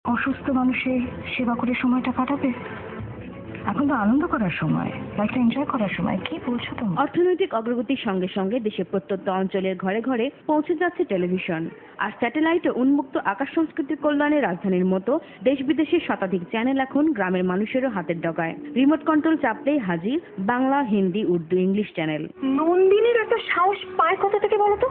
অসুস্থ মানুষের সেবা করে সময়টা কাটাবে। এখন তো আনন্দ করার সময়, লাইফটা এনজয় করার সময়। কি বলছো তুমি? অর্থনৈতিক অগ্রগতির সঙ্গে সঙ্গে দেশের প্রত্যন্ত অঞ্চলের ঘরে ঘরে পৌঁছে যাচ্ছে টেলিভিশন আর স্যাটেলাইটে উন্মুক্ত আকাশ সংস্কৃতির কল্যাণে রাজধানীর মতো দেশ বিদেশের শতাধিক চ্যানেল এখন গ্রামের মানুষেরও হাতের ডগায়। রিমোট কন্ট্রোল চাপলেই হাজির বাংলা, হিন্দি, উর্দু, ইংলিশ চ্যানেল। নন্দিনীর একটা সাহস পায় কোথা থেকে বলো তো,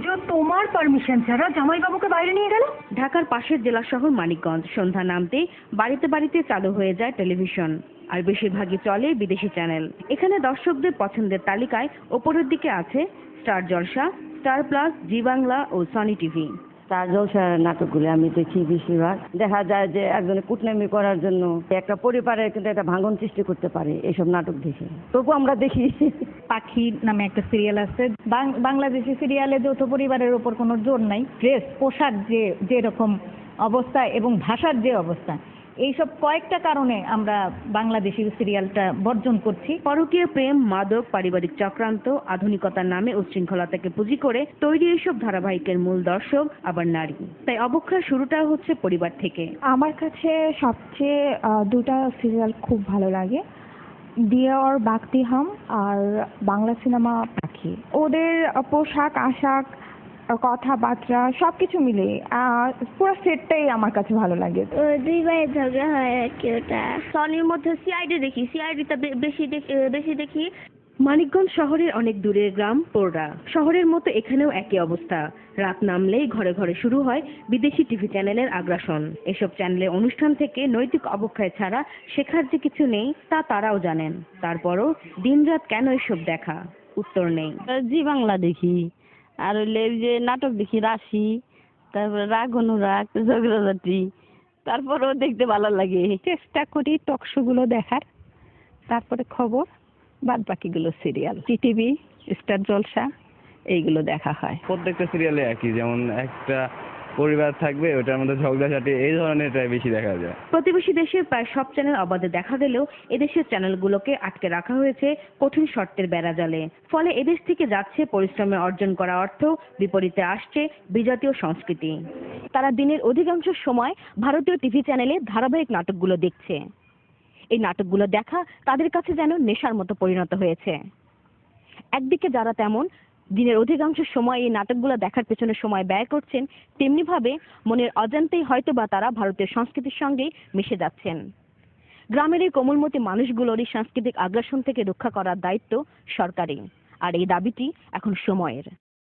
যে তোমার পারমিশন ছাড়া জামাইবাবুকে বাইরে নিয়ে গেল? ঢাকার পাশের জেলা শহর মানিকগঞ্জ। সন্ধ্যা নামতেই বাড়িতে বাড়িতে চালু হয়ে যায় টেলিভিশন, আর বেশিরভাগই চলে বিদেশি চ্যানেল। এখানে দর্শকদের পছন্দের তালিকায় ওপরের দিকে আছে স্টার জলসা, স্টার প্লাস, জি বাংলা ও সনি টিভি। স্টার জলসার নাটকগুলো আমি দেখি বেশিরভাগ। দেখা যায় যে একজনে কুটনামি করার জন্য একটা পরিবারের কিন্তু একটা ভাঙন সৃষ্টি করতে পারে এইসব নাটক দেখে, তবু আমরা দেখি। পাখি নামে একটা সিরিয়াল আছে, বাংলাদেশি সিরিয়ালে যৌথ পরিবারের উপর কোনো জোর নাই। ড্রেস পোশাক যেরকম অবস্থা এবং ভাষার যে অবস্থা, এইসব কয়েকটা কারণে আমরা বাংলাদেশি সিরিয়ালটা বর্জন করছি। পরকীয় প্রেম, মাদক, পারিবারিক চক্রান্ত, আধুনিকতার নামে উচ্ছৃঙ্খলতাকে পুঁজি করে তৈরি এইসব ধারাবাহিকের মূল দর্শক আবার নারী। তাই অবক্ষয়ের শুরুটা হচ্ছে পরিবার থেকে। আমার কাছে সবচেয়ে দুটা সিরিয়াল খুব ভালো লাগে, দিয়ে ওর বাগদি হাম আর বাংলা সিনেমা পাখি। ওদের পোশাক আশাক, কথাবার্তা সবকিছু মিলে পুরো সেটটাই আমার কাছে ভালো লাগে। দুই ভাইয়ের ঝগড়া হয় আর কি। ওটা সনির মধ্যে সিআইডি দেখি, সিআইডিটা বেশি দেখি। মানিকগঞ্জ শহরের অনেক দূরের গ্রাম পোররা। শহরের মতো এখানেও একই অবস্থা। রাত নামলেই ঘরে ঘরে শুরু হয় বিদেশি টিভি চ্যানেলের আগ্রাসন। এসব চ্যানেলের অনুষ্ঠান থেকে নৈতিক অবক্ষয় ছাড়া শেখার যে কিছু নেই তা তারাও জানেন। তারপরও দিনরাত কেন এসব দেখা, উত্তর নেই। জি বাংলা দেখি, আর হইলে যে নাটক দেখি রাশি, তারপরে রাগ অনুরাগ, ঝগড়াঝাটি, তারপরেও দেখতে ভালো লাগে। চেষ্টা করি টকশোগুলো দেখার, তারপরে খবর, বাদ বাকিগুলো সিরিয়াল, টিভি, স্টার জলসা এইগুলো দেখা হয়। প্রত্যেকটা সিরিয়ালে একই, যেমন একটা পরিবার থাকবে, ওটার মধ্যে ঝগড়াঝাটি এই ধরনেরটাই বেশি দেখা যায়। প্রতিবেশী দেশের প্রায় সব চ্যানেল অবাধে দেখা গেলেও এদেশের চ্যানেলগুলোকে আটকে রাখা হয়েছে কঠিন শর্তের বেড়াজালে। ফলে এদেশ থেকে যাচ্ছে পরিশ্রমে অর্জন করা অর্থ, বিপরীতে আসছে বিজাতীয় সংস্কৃতি। তারা দিনের অধিকাংশ সময় ভারতীয় টিভি চ্যানেলে ধারাবাহিক নাটকগুলো দেখছে। এই নাটকগুলো দেখা তাদের কাছে যেন নেশার মতো পরিণত হয়েছে। একদিকে যারা তেমন দিনের অধিকাংশ সময় এই নাটকগুলো দেখার পেছনে সময় ব্যয় করছেন, তেমনি ভাবে মনের অজান্তেই হয়তো বা তারা ভারতীয় সংস্কৃতির সঙ্গেই মিশে যাচ্ছেন। গ্রামের এই কোমলমতি মানুষগুলোর এই সাংস্কৃতিক আগ্রাসন থেকে রক্ষা করার দায়িত্ব সরকারি, আর এই দাবিটি এখন সময়ের।